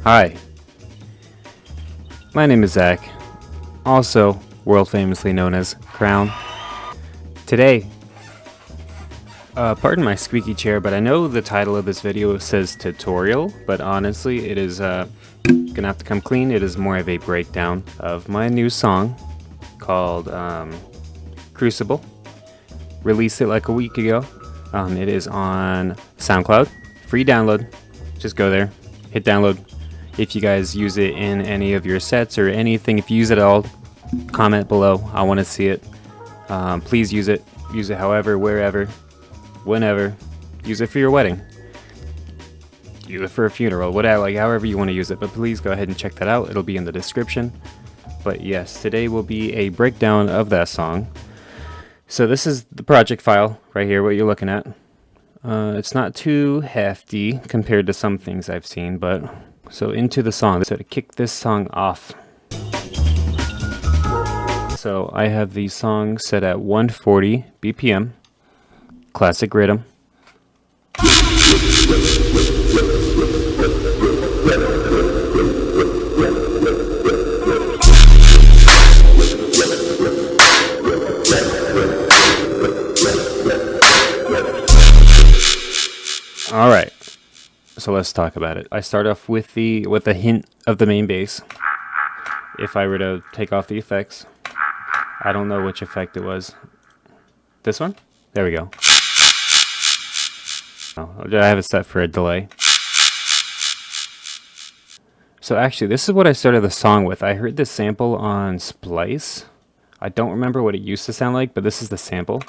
Hi, my name is Zach, also world famously known as Crown. Today, pardon my squeaky chair, but I know the title of this video says tutorial, but honestly it is gonna have to come clean. It is more of a breakdown of my new song called Crucible. Released it like a week ago. It is on SoundCloud, free download. Just go there, hit download. If you guys use it in any of your sets or anything, if you use it at all, comment below. I want to see it. Please use it. Use it however, wherever, whenever. Use it for your wedding. Use it for a funeral, whatever, like however you want to use it. But please go ahead and check that out. It'll be in the description. But yes, today will be a breakdown of that song. So this is the project file right here, what you're looking at. It's not too hefty compared to some things I've seen, but so into the song. So to kick this song off, so I have the song set at 140 BPM, classic Riddim. All right. So let's talk about it. I start off with a hint of the main bass. If I were to take off the effects, I don't know which effect it was. This one? There we go. Oh, I have it set for a delay. So actually, this is what I started the song with. I heard this sample on Splice. I don't remember what it used to sound like, but this is the sample.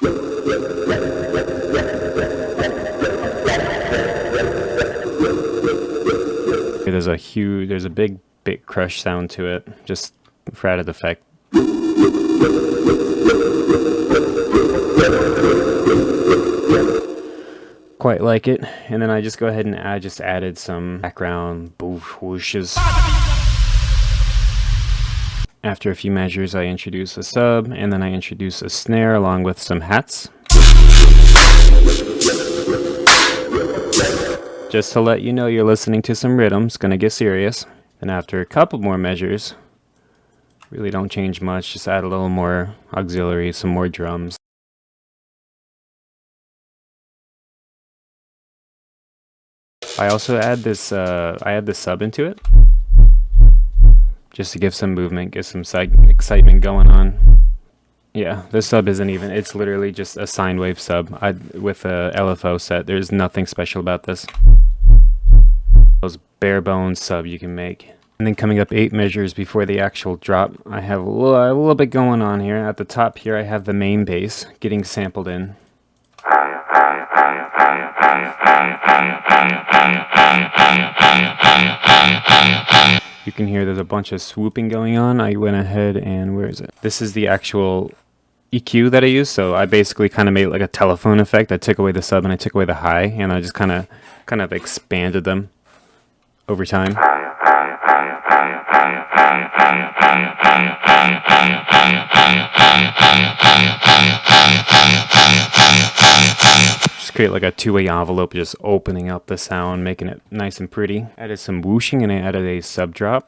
There's a big bit crush sound to it, just for added effect. Quite like it. And then I just go ahead and added some background whooshes. After a few measures, I introduce a sub, and then I introduce a snare along with some hats. Just to let you know you're listening to some Riddim. It's gonna get serious. And after a couple more measures, really don't change much, just add a little more auxiliary, some more drums. I also add this sub into it, just to give some movement, get some excitement going on. Yeah, this sub isn't even, it's literally just a sine wave sub with a LFO set. There's nothing special about this. Those bare bones sub you can make. And then coming up 8 measures before the actual drop, I have a little bit going on here. At the top here I have the main bass getting sampled in. You can hear there's a bunch of swooping going on. I went ahead and, where is it? This is the actual EQ that I use. So I basically kind of made like a telephone effect. I took away the sub and I took away the high, and I just kind of expanded them over time. Just create like a two-way envelope, just opening up the sound, making it nice and pretty. Added some whooshing, and I added a sub drop.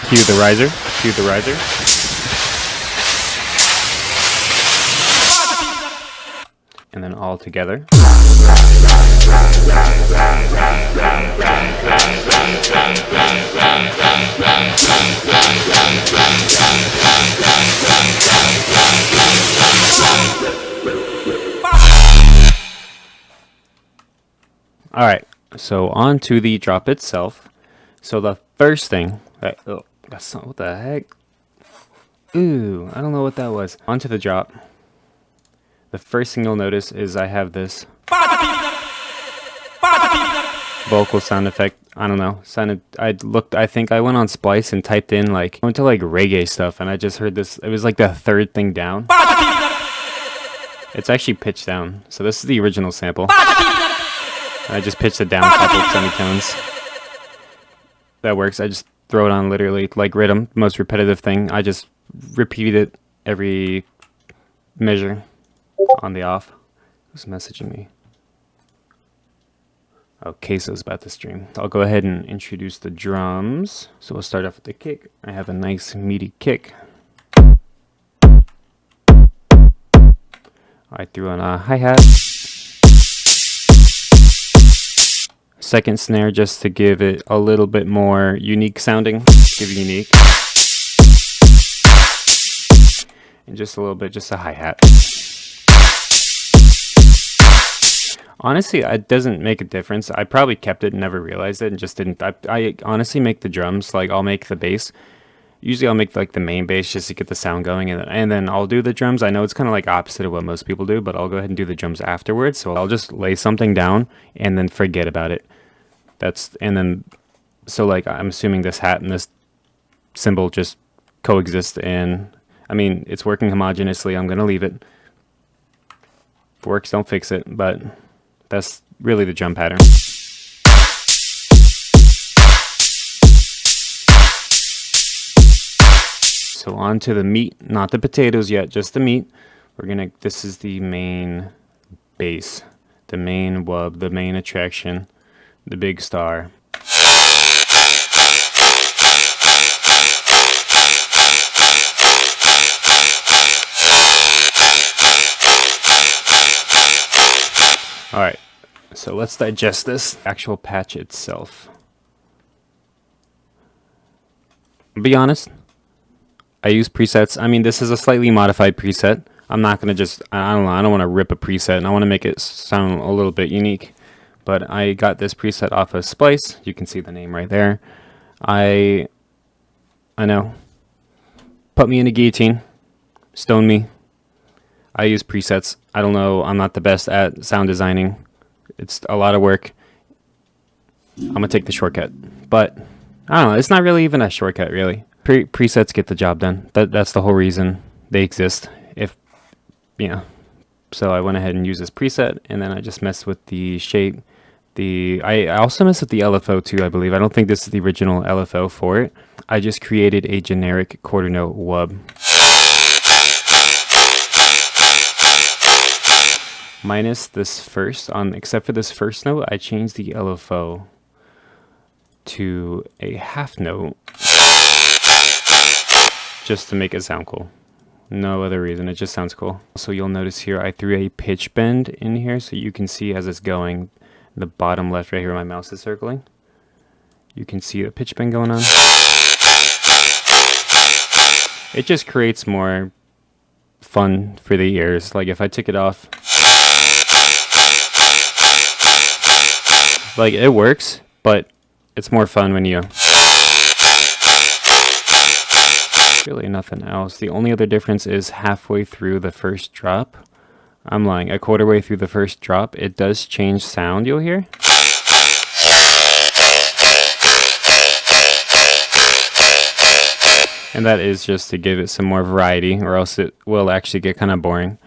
Cue the riser. Cue the riser. And then all together. All right, so on to the drop itself. So the first thing that, oh, that's not, what the heck? Ooh, I don't know what that was. On to the drop. The first thing you'll notice is I have this vocal sound effect. I don't know. I think I went on Splice and typed in I went to reggae stuff, and I just heard this. It was like the third thing down. It's actually pitched down. So this is the original sample. I just pitched it down a couple of semitones. That works. I just throw it on literally like Riddim, most repetitive thing. I just repeat it every measure on the off. Who's messaging me? Oh, Queso's about to stream. I'll go ahead and introduce the drums. So we'll start off with the kick. I have a nice meaty kick. I threw on a hi-hat. Second snare just to give it a little bit more unique sounding. Give it unique. And just a little bit, just a hi-hat. Honestly, it doesn't make a difference. I probably kept it and never realized it and just didn't. I honestly make the drums, like I'll make the bass. Usually I'll make like the main bass just to get the sound going, and then I'll do the drums. I know it's kind of like opposite of what most people do, but I'll go ahead and do the drums afterwards. So I'll just lay something down and then forget about it. So like I'm assuming this hat and this cymbal just coexist, and I mean it's working homogeneously. I'm gonna leave it. If it works, don't fix it, but that's really the drum pattern. So on to the meat, not the potatoes yet, just the meat. This is the main bass, the main wub, the main attraction, the big star. All right, so let's digest this actual patch itself. I'll be honest, I use presets. I mean, this is a slightly modified preset. I'm not gonna just, I don't know, I don't want to rip a preset, and I want to make it sound a little bit unique. But I got this preset off of Splice. You can see the name right there. I know. Put me in a guillotine. Stone me. I use presets. I don't know. I'm not the best at sound designing. It's a lot of work. I'm gonna take the shortcut, but I don't know. It's not really even a shortcut, really. Presets get the job done. That's the whole reason they exist. So I went ahead and used this preset, and then I just messed with the shape. I also messed with the LFO too, I believe. I don't think this is the original LFO for it. I just created a generic quarter note wub. Minus this except for this first note, I changed the LFO to a half note just to make it sound cool. No other reason, it just sounds cool. So you'll notice here I threw a pitch bend in here so you can see as it's going, the bottom left right here where my mouse is circling. You can see the pitch bend going on. It just creates more fun for the ears. Like if I took it off, like it works, but it's more fun when you... Really nothing else. The only other difference is halfway through the first drop. I'm lying, a quarter way through the first drop, it does change sound, you'll hear. And that is just to give it some more variety, or else it will actually get kind of boring.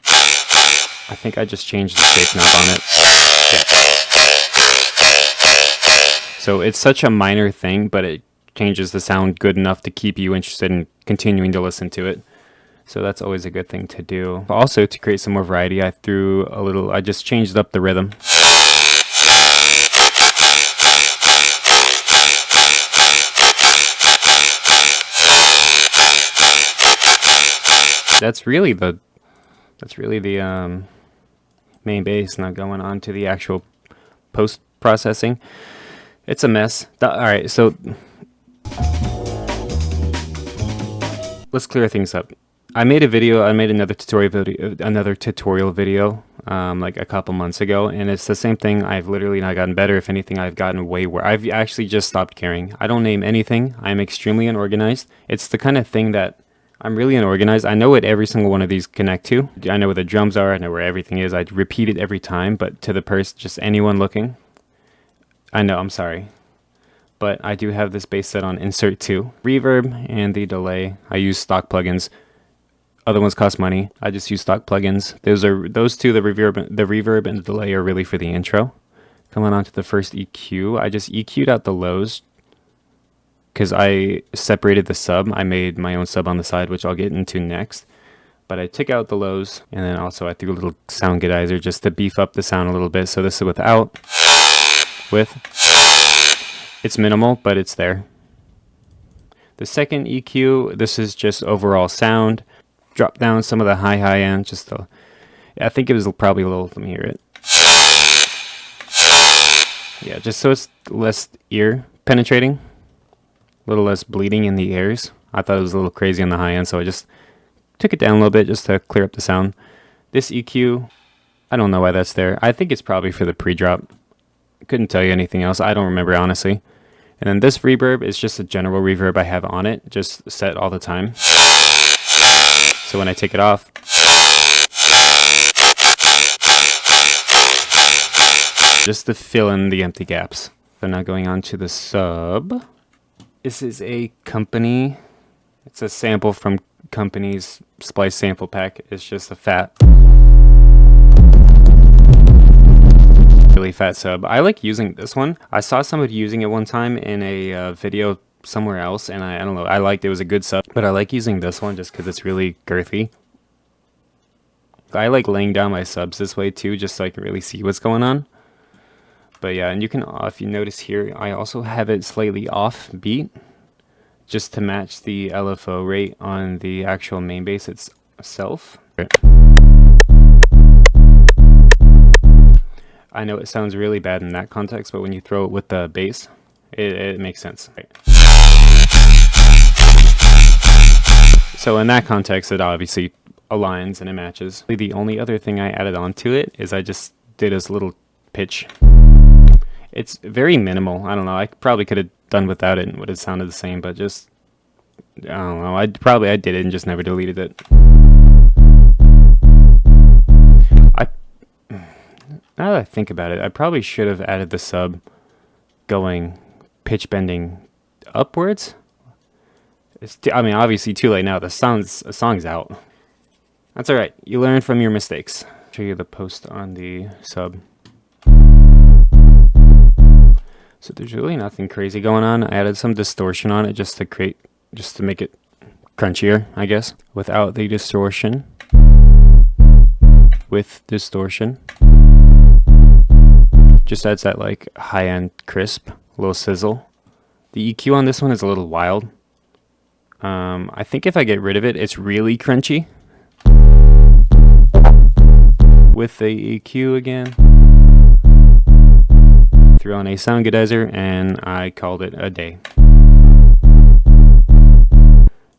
I think I just changed the shape knob on it. So it's such a minor thing, but it changes the sound good enough to keep you interested in continuing to listen to it. So that's always a good thing to do. Also, to create some more variety, I just changed up the rhythm. That's really the main bass. Now going on to the actual post-processing. It's a mess. Alright, so let's clear things up. I made another tutorial video like a couple months ago, and it's the same thing. I've literally not gotten better. If anything, I've gotten way worse. I've actually just stopped caring. I don't name anything. I'm extremely unorganized. It's the kind of thing that I'm really unorganized. I know what every single one of these connect to. I know where the drums are. I know where everything is. I repeat it every time, but to the person, just anyone looking, I know, I'm sorry. But I do have this bass set on Insert 2. Reverb and the delay, I use stock plugins. Other ones cost money. I just use stock plugins. Those two, the reverb and the delay, are really for the intro. Coming on to the first EQ, I just EQ'd out the lows because I separated the sub. I made my own sub on the side, which I'll get into next. but I took out the lows, and then also I threw a little sound goodizer just to beef up the sound a little bit. So this is without. With. It's minimal, but it's there. The second EQ, this is just overall sound. Drop down some of the high end, just a, I think it was probably a little, let me hear it. Yeah, just so it's less ear penetrating, a little less bleeding in the ears. I thought it was a little crazy on the high end, so I just took it down a little bit just to clear up the sound. This EQ, I don't know why that's there. I think it's probably for the pre-drop. Couldn't tell you anything else. I don't remember, honestly. And then this reverb is just a general reverb I have on it, just set all the time. So when I take it off, just to fill in the empty gaps. So now going on to the sub. This is a company. It's a sample from company's Splice sample pack. It's just a fat, really fat sub. I like using this one. I saw somebody using it one time in a video somewhere else, and I don't know, I liked it. It was a good sub, but I like using this one just because it's really girthy. I like laying down my subs this way too, just so I can really see what's going on. But yeah, and you can, if you notice here, I also have it slightly off beat, just to match the LFO rate on the actual main bass itself. I know it sounds really bad in that context, but when you throw it with the bass, it makes sense. So in that context, it obviously aligns and it matches. The only other thing I added onto it is I just did this little pitch. It's very minimal. I don't know. I probably could have done without it and would have sounded the same, but just, I don't know. I did it and just never deleted it. Now that I think about it, I probably should have added the sub going pitch bending upwards. I mean, obviously too late now. The song's out. That's all right. You learn from your mistakes. Show you the post on the sub. So there's really nothing crazy going on. I added some distortion on it just to make it crunchier, I guess. Without the distortion. With distortion. Just adds that like high-end crisp, a little sizzle. The EQ on this one is a little wild. I think if I get rid of it, it's really crunchy. With the EQ again. Threw on a sound goodizer and I called it a day.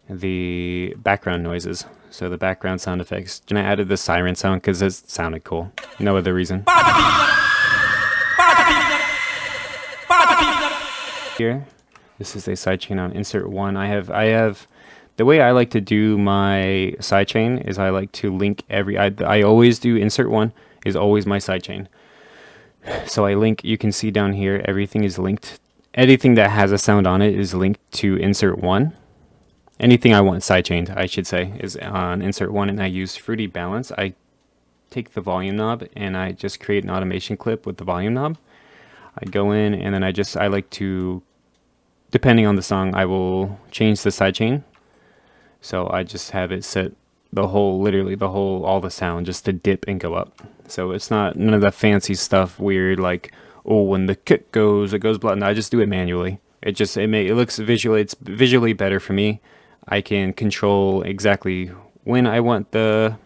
The background noises, so the background sound effects. And I added the siren sound because it sounded cool. No other reason. Here, this is a sidechain on insert 1. I have the way I like to do my sidechain is I like to link I always do insert 1 is always my sidechain. So I link, you can see down here, everything is linked. Anything that has a sound on it is linked to insert 1. Anything I want sidechained, I should say, is on insert 1, and I use Fruity Balance. I take the volume knob and I just create an automation clip with the volume knob. I go in and then I like to, depending on the song, I will change the sidechain. So I just have it set the whole, literally the whole, all the sound just to dip and go up. So it's not none of that fancy stuff weird like, oh, when the kick goes, it goes blah. No, I just do it manually. It looks visually, it's visually better for me. I can control exactly when I want the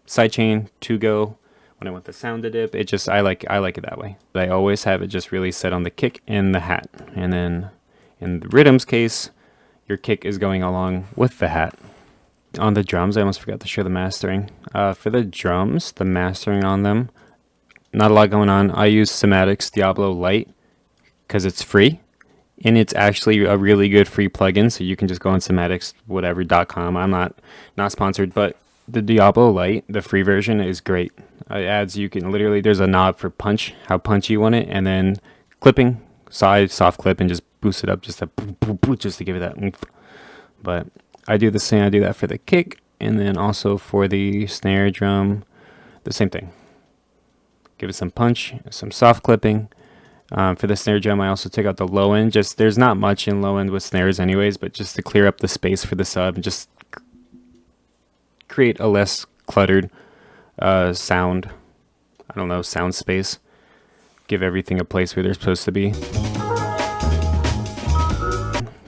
sidechain to go, when I want the sound to dip. I like it that way. But I always have it just really set on the kick and the hat. And then in the Riddim's case, your kick is going along with the hat. On the drums, I almost forgot to show the mastering. For the drums, the mastering on them, not a lot going on. I use Somatics Diablo Lite because it's free. And it's actually a really good free plugin, so you can just go on somaticswhatever.com. I'm not sponsored, but the Diablo Lite, the free version, is great. It adds, you can literally, there's a knob for punch, how punchy you want it, and then clipping, side, soft clip, and just boost it up just to give it that oomph. But I do the same, I do that for the kick, and then also for the snare drum, the same thing. Give it some punch, some soft clipping. For the snare drum, I also take out the low end. Just, there's not much in low end with snares anyways, but just to clear up the space for the sub, and just create a less cluttered sound, I don't know, sound space. Give everything a place where they're supposed to be.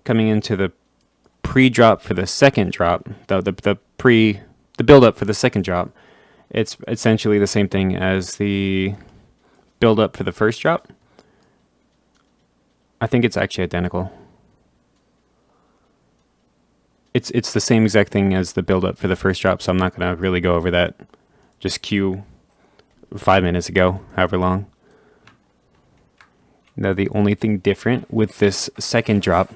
Coming into the pre-drop for the second drop, the build-up for the second drop, it's essentially the same thing as the build-up for the first drop. I think it's actually identical. It's the same exact thing as the build-up for the first drop, so I'm not going to really go over that. Just cue 5 minutes ago, however long. Now the only thing different with this second drop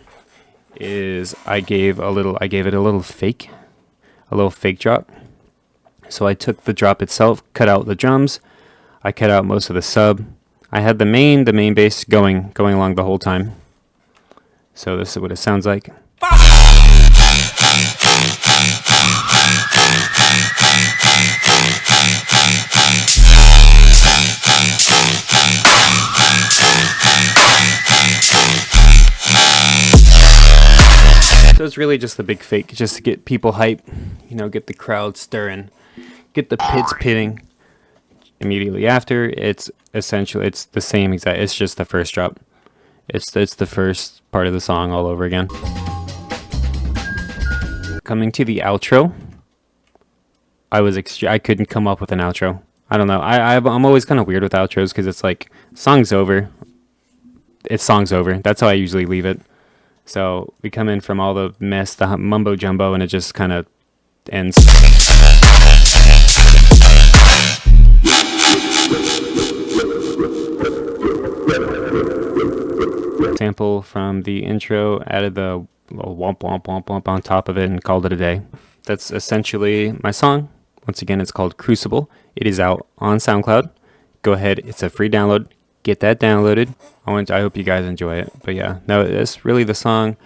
is I gave it a little fake drop. So I took the drop itself, cut out the drums, I cut out most of the sub. I had the main bass going along the whole time. So this is what it sounds like. So it's really just the big fake, just to get people hype, you know, get the crowd stirring, get the pits pitting. Immediately after, it's essentially, it's the same exact, it's just the first drop. It's the first part of the song all over again. Coming to the outro, I couldn't come up with an outro. I don't know. I'm always kind of weird with outros because it's like, song's over. It's song's over. That's how I usually leave it. So we come in from all the mess, the mumbo jumbo, and it just kind of ends. Sample from the intro, added the little womp womp womp womp on top of it, and called it a day. That's essentially my song. Once again, it's called Crucible. It is out on SoundCloud. Go ahead, it's a free download. Get that downloaded. I hope you guys enjoy it. But yeah, no, that's really the song.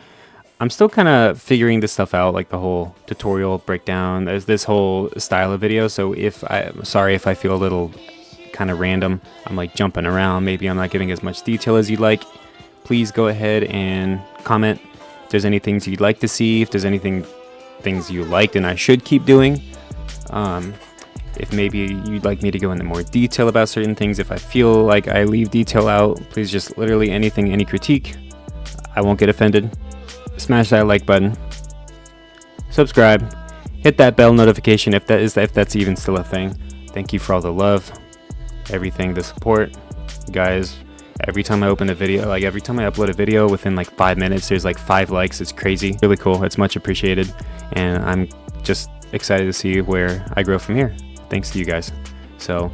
I'm still kind of figuring this stuff out, like the whole tutorial breakdown. There's this whole style of video. So sorry if I feel a little kind of random. I'm like jumping around. Maybe I'm not giving as much detail as you'd like. Please go ahead and comment if there's any things you'd like to see. If there's things you liked and I should keep doing. If maybe you'd like me to go into more detail about certain things, if I feel like I leave detail out, please just literally anything, any critique. I won't get offended. Smash that like button. Subscribe. Hit that bell notification if that's even still a thing. Thank you for all the love, everything, the support. Guys, every time I open a video, like every time I upload a video, within like 5 minutes, there's like 5 likes. It's crazy. Really cool. It's much appreciated. And I'm just excited to see where I grow from here. Thanks to you guys. So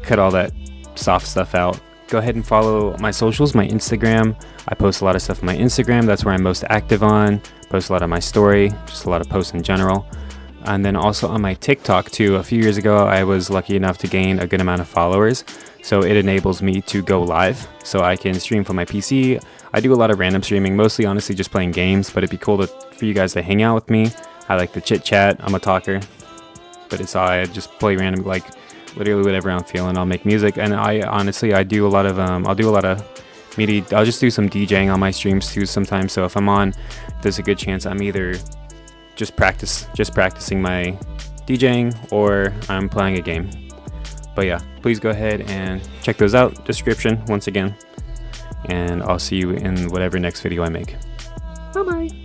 cut all that soft stuff out. Go ahead and follow my socials, my Instagram. I post a lot of stuff on my Instagram. That's where I'm most active on. Post a lot of my story, just a lot of posts in general. And then also on my TikTok too. A few years ago, I was lucky enough to gain a good amount of followers. So it enables me to go live. So I can stream from my PC. I do a lot of random streaming, mostly honestly just playing games, but it'd be cool for you guys to hang out with me. I like to chit chat. I'm a talker. But it's all I just play random, like literally whatever I'm feeling. I'll make music, and I do a lot of I'll just do some DJing on my streams too sometimes. So if I'm on, there's a good chance I'm either just practicing my DJing, or I'm playing a game. But yeah, please go ahead and check those out. Description once again, and I'll see you in whatever next video I make. Bye bye.